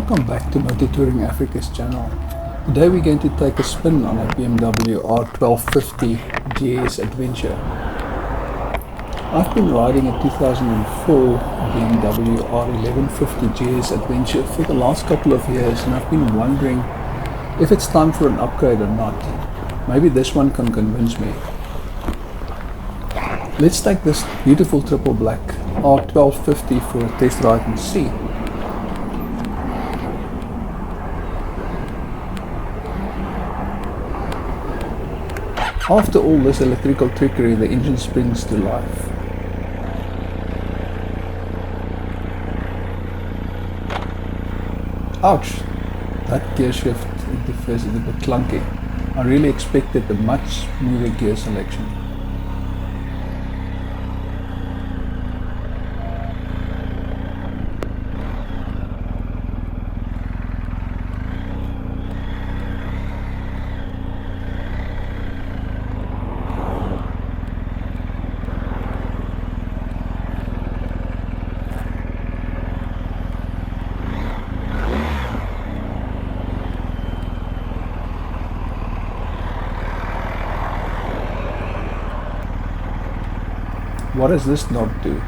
Welcome back to Motor Touring Africa's channel. Today we're going to take a spin on a BMW R1250GS Adventure. I've been riding a 2004 BMW R1150GS Adventure for the last couple of years, and I've been wondering if it's time for an upgrade or not. Maybe this one can convince me. Let's take this beautiful triple black R1250 for a test ride and see. After all this electrical trickery, the engine springs to life. Ouch! That gear shift interface is a bit clunky. I really expected a much smoother gear selection. What does this knob do?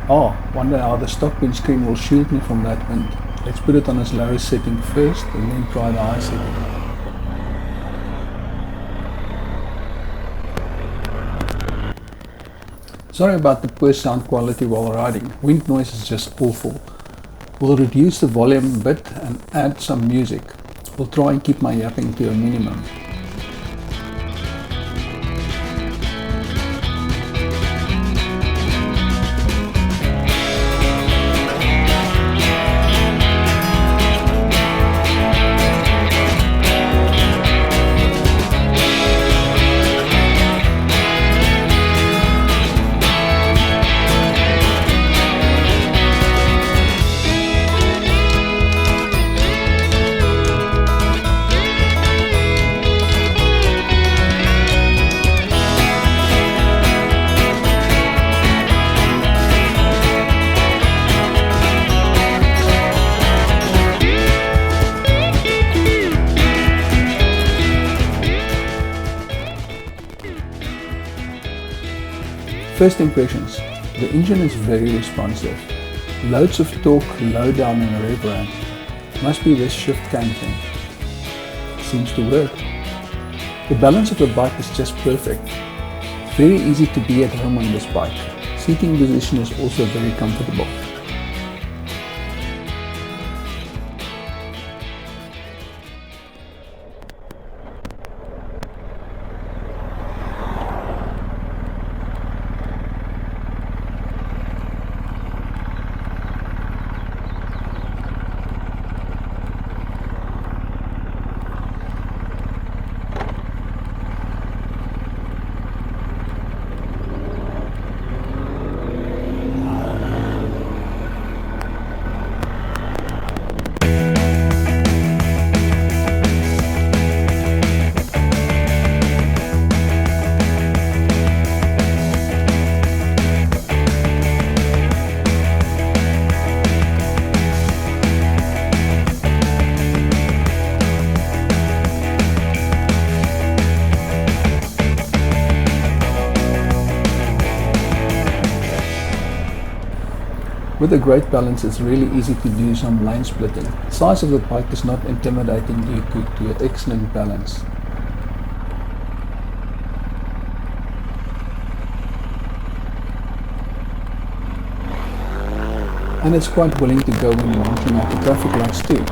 Oh, wonder how the stock windscreen will shield me from that wind. Let's put it on its lowest setting first and then try the high setting. Sorry about the poor sound quality while riding. Wind noise is just awful. We'll reduce the volume a bit and add some music. We'll try and keep my yapping to a minimum. First impressions, the engine is very responsive. Loads of torque, low down and rev ramp. Must be this shift cam thing. Seems to work. The balance of the bike is just perfect. Very easy to be at home on this bike. Seating position is also very comfortable. With a great balance, it's really easy to do some line splitting. The size of the bike is not intimidating due to an excellent balance. And it's quite willing to go when you're looking at the traffic lights too.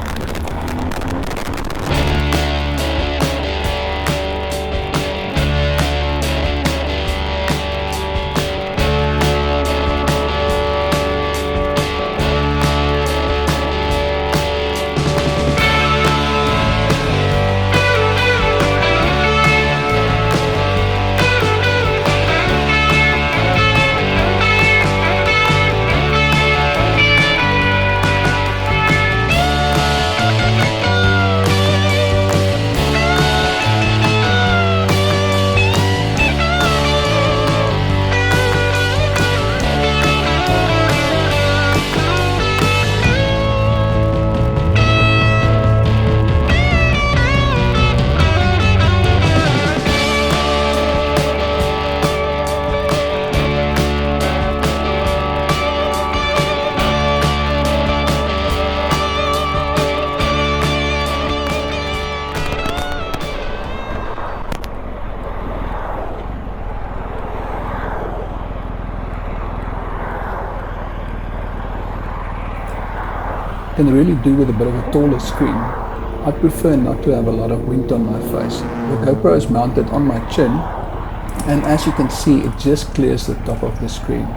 can really do with a bit of a taller screen. I prefer not to have a lot of wind on my face. The GoPro is mounted on my chin, and as you can see, it just clears the top of the screen.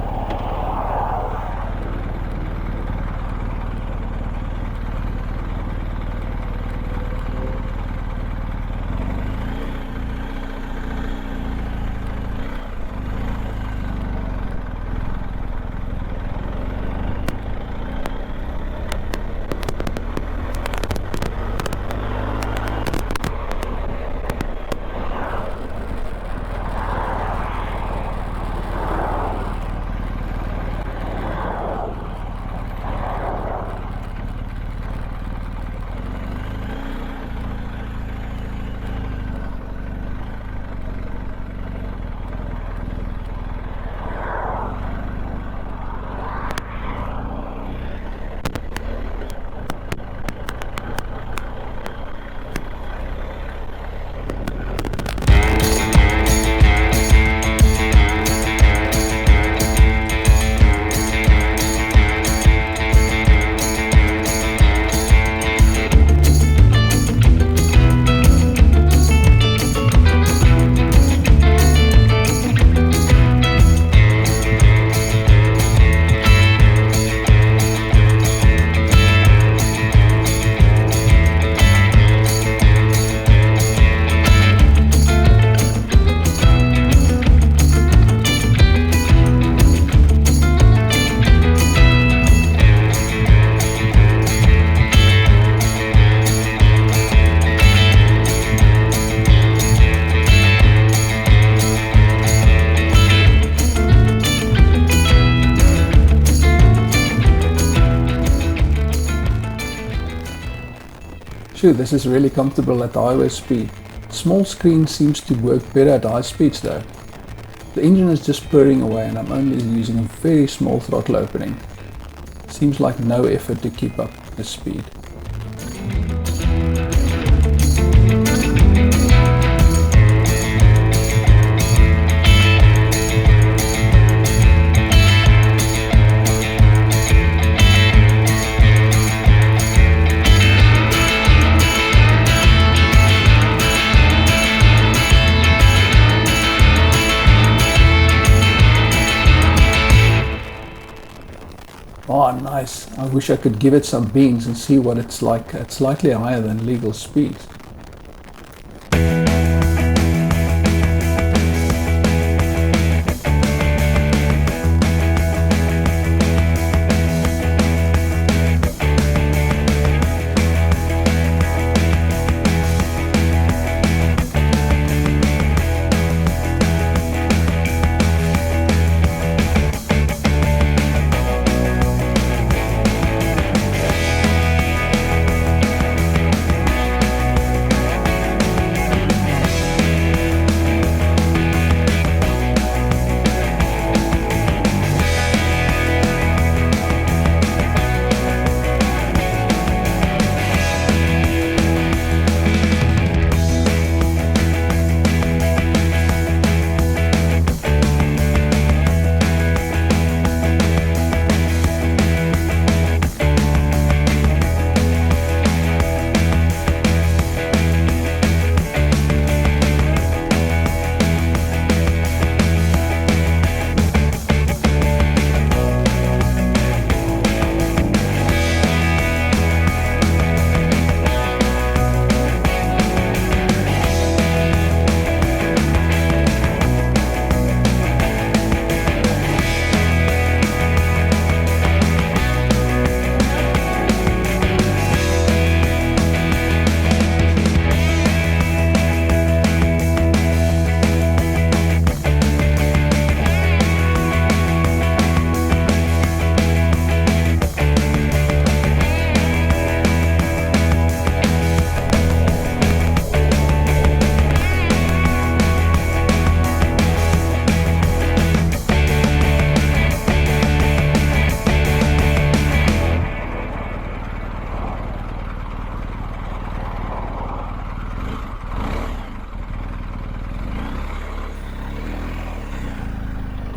Sure, this is really comfortable at highway speed. Small screen seems to work better at high speeds though. The engine is just purring away and I'm only using a very small throttle opening. Seems like no effort to keep up the speed. Oh, nice. I wish I could give it some beans and see what it's like at slightly higher than legal speeds.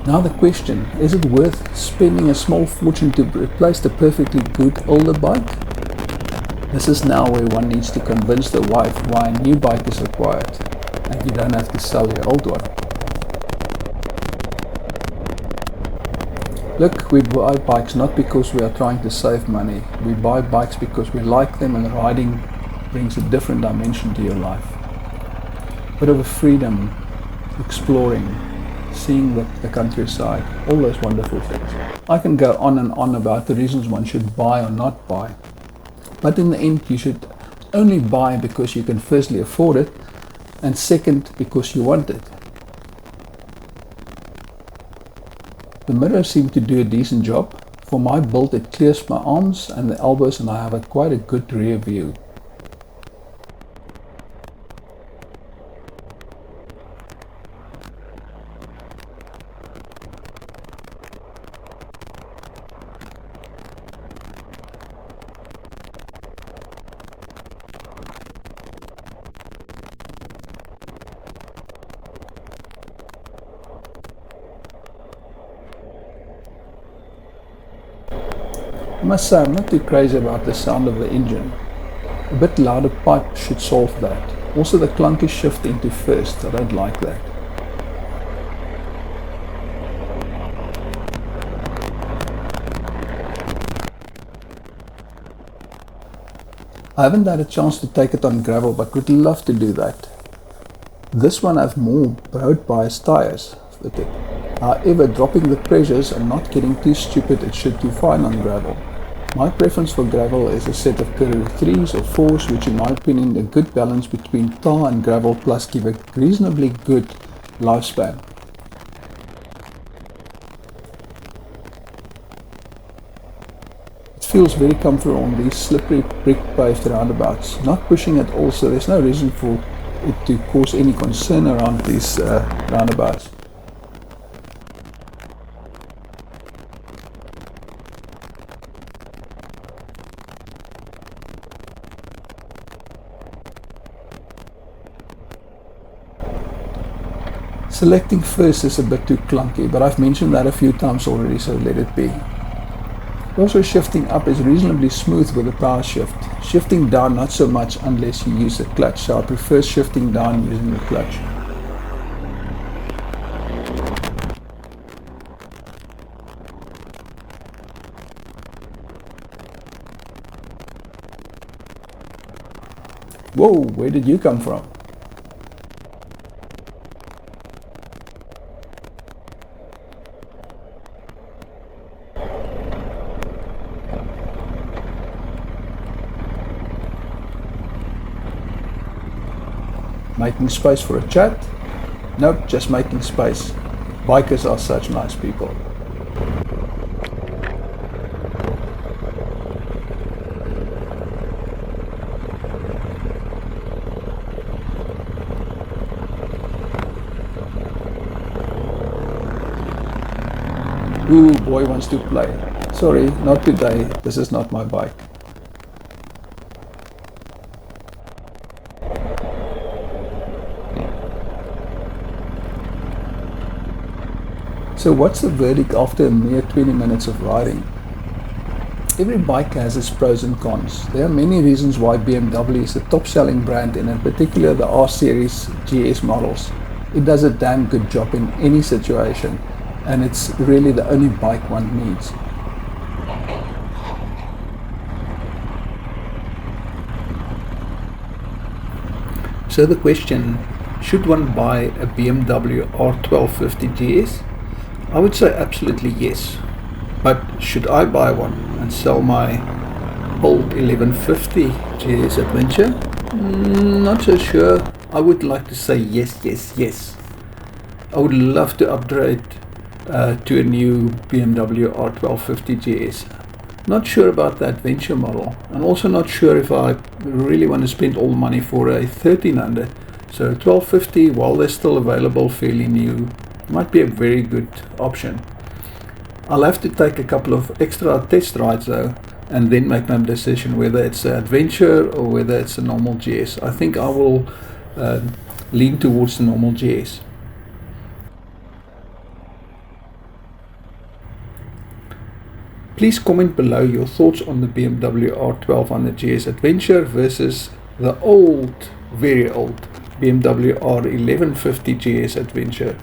Now the question, is it worth spending a small fortune to replace the perfectly good older bike? This is now where one needs to convince the wife why a new bike is required, and you don't have to sell your old one. Look, we buy bikes not because we are trying to save money. We buy bikes because we like them, and riding brings a different dimension to your life. A bit of a freedom, exploring, seeing the countryside, all those wonderful things. I can go on and on about the reasons one should buy or not buy. But in the end, you should only buy because you can firstly afford it, and second, because you want it. The mirrors seem to do a decent job. For my build, it clears my arms and the elbows, and I have quite a good rear view. I must say, I'm not too crazy about the sound of the engine. A bit louder pipe should solve that. Also the clunky shift into first, I don't like that. I haven't had a chance to take it on gravel, but would love to do that. This one has more road bias tires fitted. However, dropping the pressures and not getting too stupid, it should do fine on gravel. My preference for gravel is a set of Curve 3s or 4s, which in my opinion a good balance between tar and gravel, plus give a reasonably good lifespan. It feels very comfortable on these slippery brick paved roundabouts, not pushing at all, so there's no reason for it to cause any concern around these roundabouts. Selecting first is a bit too clunky, but I've mentioned that a few times already, so let it be. Also, shifting up is reasonably smooth with the power shift. Shifting down not so much unless you use the clutch, so I prefer shifting down using the clutch. Whoa, where did you come from? Making space for a chat? Nope, just making space. Bikers are such nice people. Ooh, boy wants to play. Sorry, not today. This is not my bike. So what's the verdict after a mere 20 minutes of riding? Every bike has its pros and cons. There are many reasons why BMW is the top selling brand, and in particular the R series GS models. It does a damn good job in any situation, and it's really the only bike one needs. So the question, should one buy a BMW R1250GS? I would say absolutely yes. But should I buy one and sell my old 1150GS Adventure? Not so sure. I would like to say yes, yes, yes. I would love to upgrade to a new BMW R1250GS. Not sure about the Adventure model, and also not sure if I really want to spend all the money for a 1300. So 1250, while they're still available fairly new, might be a very good option. I'll have to take a couple of extra test rides though, and then make my decision whether it's an Adventure or whether it's a normal GS. I think I will lean towards the normal GS. Please comment below your thoughts on the BMW R1250GS Adventure versus the old, very old BMW R1150GS Adventure.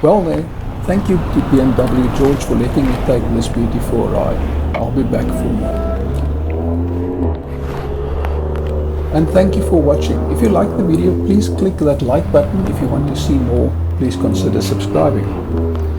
Well then, thank you to BMW George for letting me take this beauty for a ride. I'll be back for more. And thank you for watching. If you like the video, please click that like button. If you want to see more, please consider subscribing.